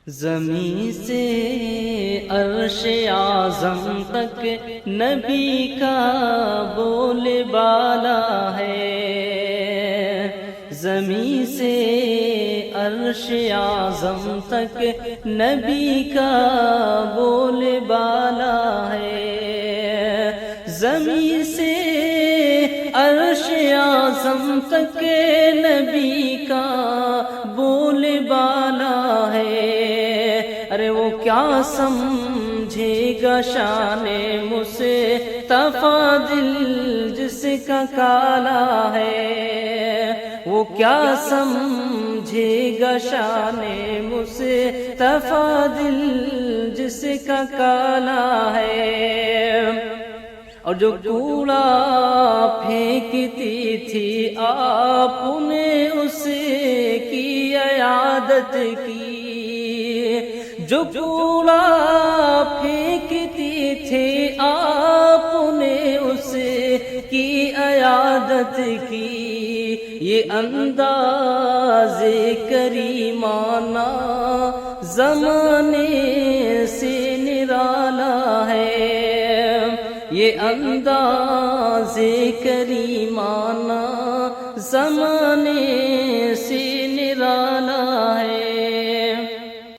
زمین سے عرش اعظم تک نبی کا بول بالا ہے، زمین سے عرش اعظم تک نبی کا بول بالا ہے، زمین سے عرش اعظم تک نبی کا بول بالا ہے۔ ارے وہ کیا سمجھے گا شان مصطفیٰ دل جس کا کالا ہے، وہ کیا سمجھے گا شان مصطفیٰ دل جس کا کالا ہے۔ اور جو کوڑا پھینکتی تھی آپ نے اس کی عیادت کی، جو کوڑا پھینکتی تھی آپ نے اس کی عیادت کی، یہ انداز کریمانہ زمانے سے نرالا ہے، یہ انداز کریمانہ زمانے